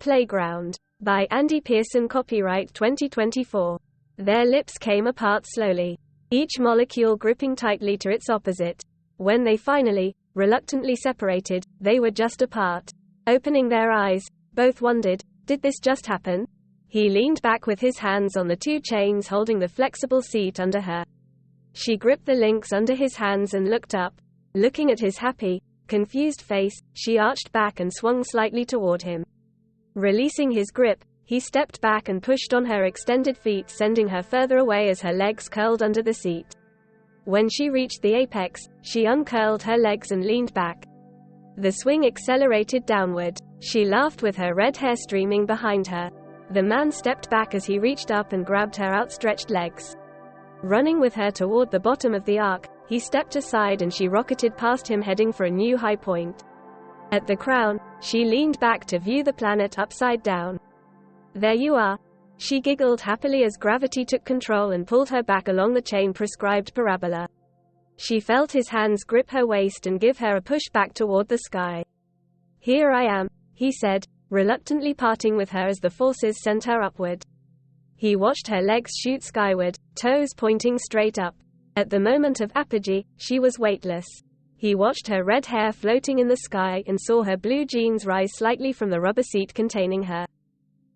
Playground. By Andy Pearson. Copyright 2024. Their lips came apart slowly, each molecule gripping tightly to its opposite. When they finally, reluctantly separated, they were just apart. Opening their eyes, both wondered, did this just happen? He leaned back with his hands on the two chains holding the flexible seat under her. She gripped the links under his hands and looked up. Looking at his happy, confused face, she arched back and swung slightly toward him. Releasing his grip, he stepped back and pushed on her extended feet, sending her further away as her legs curled under the seat. When she reached the apex, she uncurled her legs and leaned back. The swing accelerated downward. She laughed with her red hair streaming behind her. The man stepped back as he reached up and grabbed her outstretched legs. Running with her toward the bottom of the arc, he stepped aside and she rocketed past him, heading for a new high point. At the crown, she leaned back to view the planet upside down. There you are. She giggled happily as gravity took control and pulled her back along the chain-prescribed parabola. She felt his hands grip her waist and give her a push back toward the sky. Here I am, he said, reluctantly parting with her as the forces sent her upward. He watched her legs shoot skyward, toes pointing straight up. At the moment of apogee, she was weightless. He watched her red hair floating in the sky and saw her blue jeans rise slightly from the rubber seat containing her.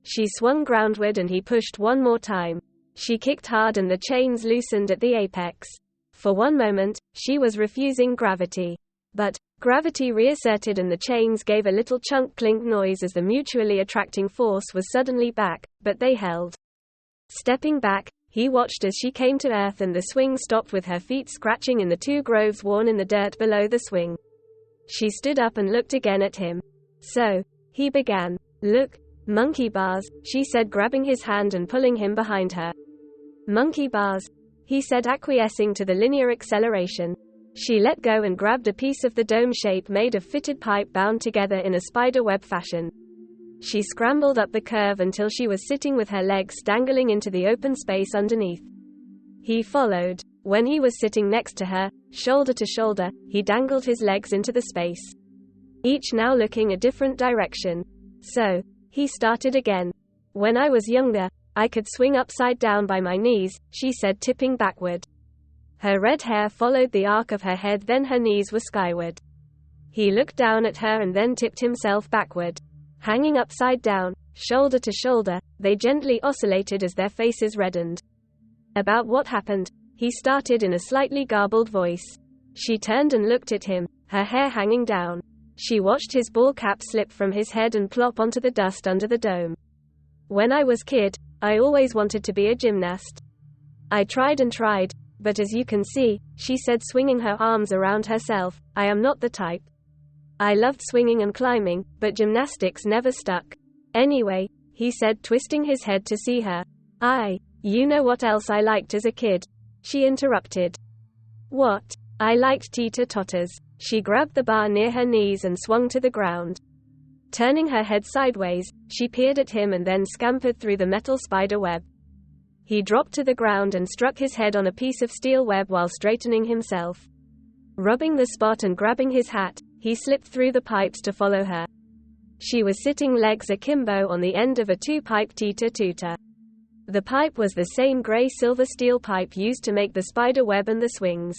She swung groundward and he pushed one more time. She kicked hard and the chains loosened at the apex. For one moment, she was refusing gravity. But gravity reasserted and the chains gave a little chunk clink noise as the mutually attracting force was suddenly back, but they held. Stepping back, he watched as she came to earth and the swing stopped with her feet scratching in the two grooves worn in the dirt below the swing. She stood up and looked again at him. So, he began. Look, monkey bars, she said, grabbing his hand and pulling him behind her. Monkey bars, he said, acquiescing to the linear acceleration. She let go and grabbed a piece of the dome shape made of fitted pipe bound together in a spider web fashion. She scrambled up the curve until she was sitting with her legs dangling into the open space underneath. He followed. When he was sitting next to her, shoulder to shoulder, he dangled his legs into the space, each now looking a different direction. So, he started again. When I was younger, I could swing upside down by my knees, she said, tipping backward. Her red hair followed the arc of her head, then her knees were skyward. He looked down at her and then tipped himself backward. Hanging upside down, shoulder to shoulder, they gently oscillated as their faces reddened. About what happened, he started in a slightly garbled voice. She turned and looked at him, her hair hanging down. She watched his ball cap slip from his head and plop onto the dust under the dome. When I was kid, I always wanted to be a gymnast. I tried and tried, but as you can see, she said, swinging her arms around herself, I am not the type. I loved swinging and climbing, but gymnastics never stuck. Anyway, he said, twisting his head to see her. You know what else I liked as a kid? She interrupted. What? I liked teeter-totters. She grabbed the bar near her knees and swung to the ground. Turning her head sideways, she peered at him and then scampered through the metal spider web. He dropped to the ground and struck his head on a piece of steel web while straightening himself. Rubbing the spot and grabbing his hat, he slipped through the pipes to follow her. She was sitting legs akimbo on the end of a two-pipe teeter-tooter. The pipe was the same gray-silver steel pipe used to make the spider web and the swings.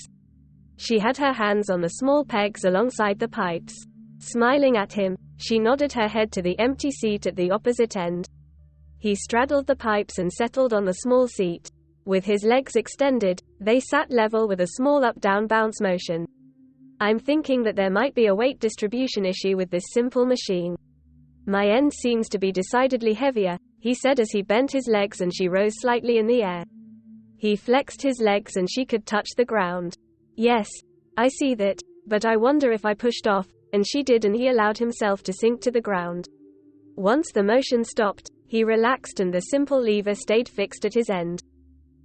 She had her hands on the small pegs alongside the pipes. Smiling at him, she nodded her head to the empty seat at the opposite end. He straddled the pipes and settled on the small seat. With his legs extended, they sat level with a small up-down bounce motion. I'm thinking that there might be a weight distribution issue with this simple machine. My end seems to be decidedly heavier, he said as he bent his legs and she rose slightly in the air. He flexed his legs and she could touch the ground. Yes, I see that, but I wonder if I pushed off, and she did, and he allowed himself to sink to the ground. Once the motion stopped, he relaxed and the simple lever stayed fixed at his end.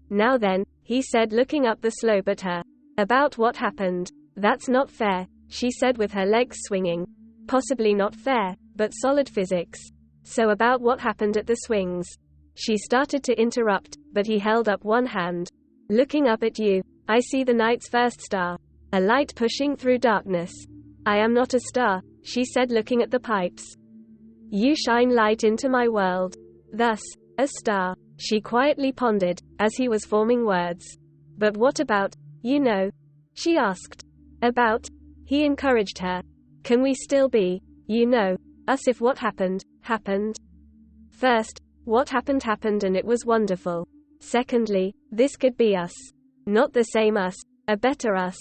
Now then, he said, looking up the slope at her. About what happened? That's not fair, she said with her legs swinging. Possibly not fair, but solid physics. So about what happened at the swings? She started to interrupt, but he held up one hand. Looking up at you, I see the night's first star. A light pushing through darkness. I am not a star, she said, looking at the pipes. You shine light into my world. Thus, a star. She quietly pondered, as he was forming words. But what about, you know? She asked. About? He encouraged her. Can we still be, you know, us if what happened, happened? First, what happened happened and it was wonderful. Secondly, this could be us. Not the same us, a better us.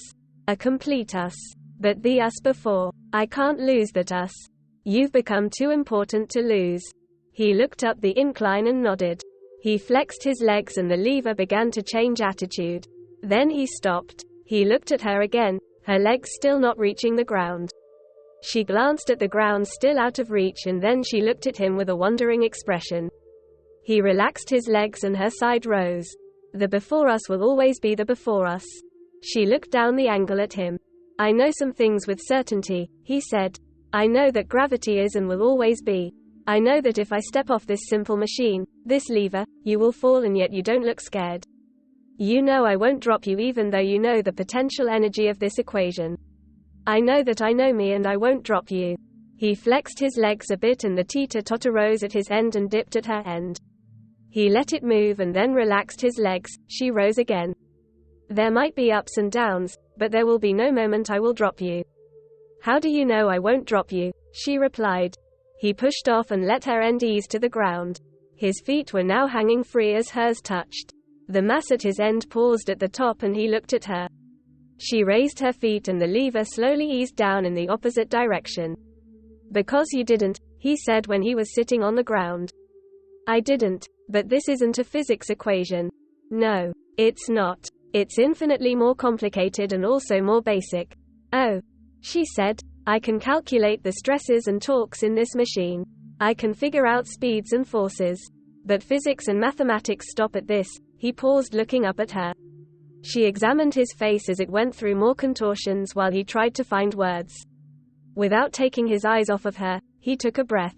A complete us. But the us before. I can't lose that us. You've become too important to lose. He looked up the incline and nodded. He flexed his legs and the lever began to change attitude. Then he stopped. He looked at her again, her legs still not reaching the ground. She glanced at the ground still out of reach and then she looked at him with a wondering expression. He relaxed his legs and her side rose. The before us will always be the before us. She looked down the angle at him. I know some things with certainty, he said. I know that gravity is and will always be. I know that if I step off this simple machine, this lever, you will fall and yet you don't look scared. You know I won't drop you even though you know the potential energy of this equation. I know that I know me and I won't drop you. He flexed his legs a bit and the teeter-totter rose at his end and dipped at her end. He let it move and then relaxed his legs. She rose again. There might be ups and downs, but there will be no moment I will drop you. How do you know I won't drop you? She replied. He pushed off and let her end ease to the ground. His feet were now hanging free as hers touched. The mass at his end paused at the top and he looked at her. She raised her feet and the lever slowly eased down in the opposite direction. Because you didn't, he said when he was sitting on the ground. I didn't, but this isn't a physics equation. No, it's not. It's infinitely more complicated and also more basic. Oh, she said, I can calculate the stresses and torques in this machine. I can figure out speeds and forces. But physics and mathematics stop at this. He paused looking up at her. She examined his face as it went through more contortions while he tried to find words. Without taking his eyes off of her, he took a breath.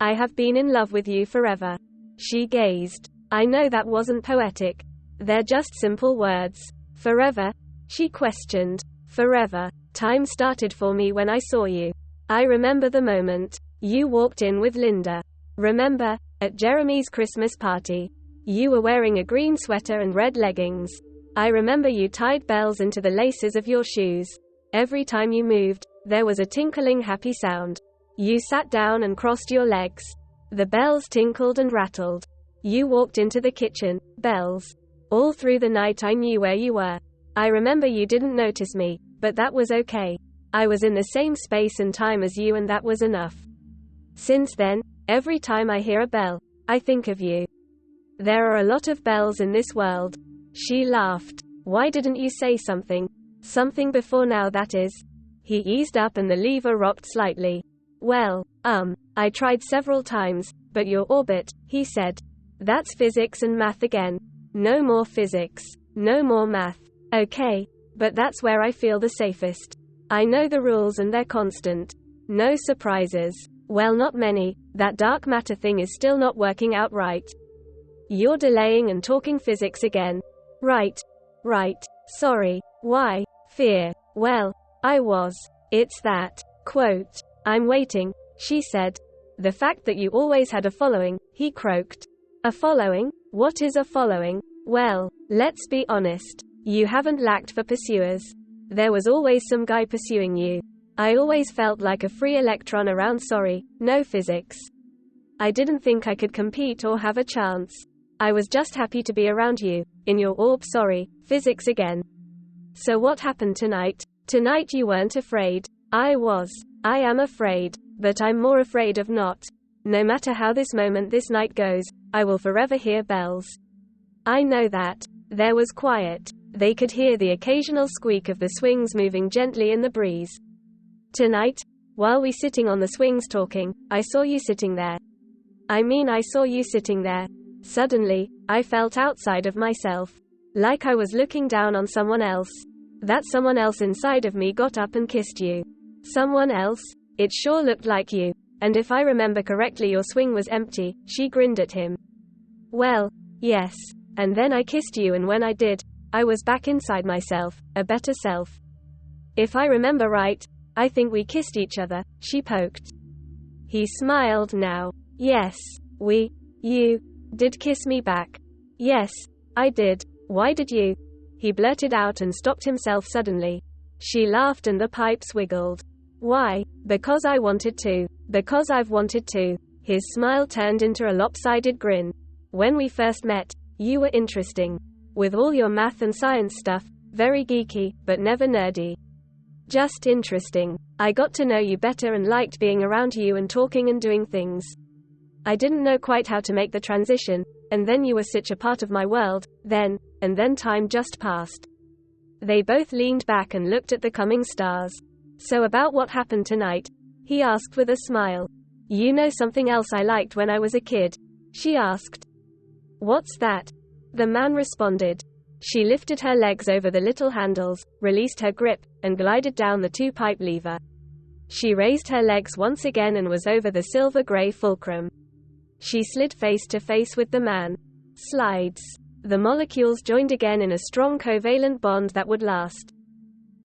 I have been in love with you forever. She gazed. I know that wasn't poetic. They're just simple words. Forever? She questioned. Forever. Time started for me when I saw you. I remember the moment. You walked in with Linda. Remember, at Jeremy's Christmas party. You were wearing a green sweater and red leggings. I remember you tied bells into the laces of your shoes. Every time you moved, there was a tinkling happy sound. You sat down and crossed your legs. The bells tinkled and rattled. You walked into the kitchen, bells. All through the night I knew where you were. I remember you didn't notice me, but that was okay. I was in the same space and time as you and that was enough. Since then, every time I hear a bell, I think of you. There are a lot of bells in this world. She laughed. Why didn't you say something? Something before now, that is. He eased up and the lever rocked slightly. Well, I tried several times, but your orbit, he said. That's physics and math again. No more physics. No more math. Okay, but that's where I feel the safest. I know the rules and they're constant. No surprises. Well, not many. That dark matter thing is still not working out right. You're delaying and talking physics again. Right. Sorry. Why? Fear. Well, I was. It's that. Quote. I'm waiting, she said. The fact that you always had a following, he croaked. A following? What is a following? Well, let's be honest. You haven't lacked for pursuers. There was always some guy pursuing you. I always felt like a free electron around. Sorry, no physics. I didn't think I could compete or have a chance. I was just happy to be around you, in your orb. Sorry, physics again. So what happened tonight? Tonight you weren't afraid. I was. I am afraid, but I'm more afraid of not. No matter how this moment, this night goes, I will forever hear bells. I know that. There was quiet. They could hear the occasional squeak of the swings moving gently in the breeze. Tonight, while we sitting on the swings talking, I saw you sitting there. I saw you sitting there. Suddenly, I felt outside of myself. Like I was looking down on someone else. That someone else inside of me got up and kissed you. Someone else? It sure looked like you. And if I remember correctly, your swing was empty. She grinned at him. Well, yes. And then I kissed you, and when I did, I was back inside myself, a better self. If I remember right, I think we kissed each other, she poked. He smiled now. Yes, you did kiss me back. Yes, I did. Why did you? He blurted out and stopped himself suddenly. She laughed and the pipes wiggled. Why? Because I wanted to. Because I've wanted to. His smile turned into a lopsided grin. When we first met, you were interesting. With all your math and science stuff, very geeky, but never nerdy. Just interesting. I got to know you better and liked being around you and talking and doing things. I didn't know quite how to make the transition, and then you were such a part of my world, and then time just passed. They both leaned back and looked at the coming stars. So about what happened tonight? He asked with a smile. You know something else I liked when I was a kid? She asked. What's that? The man responded. She lifted her legs over the little handles, released her grip, and glided down the two-pipe lever. She raised her legs once again and was over the silver-gray fulcrum. She slid face to face with the man. Slides. The molecules joined again in a strong covalent bond that would last.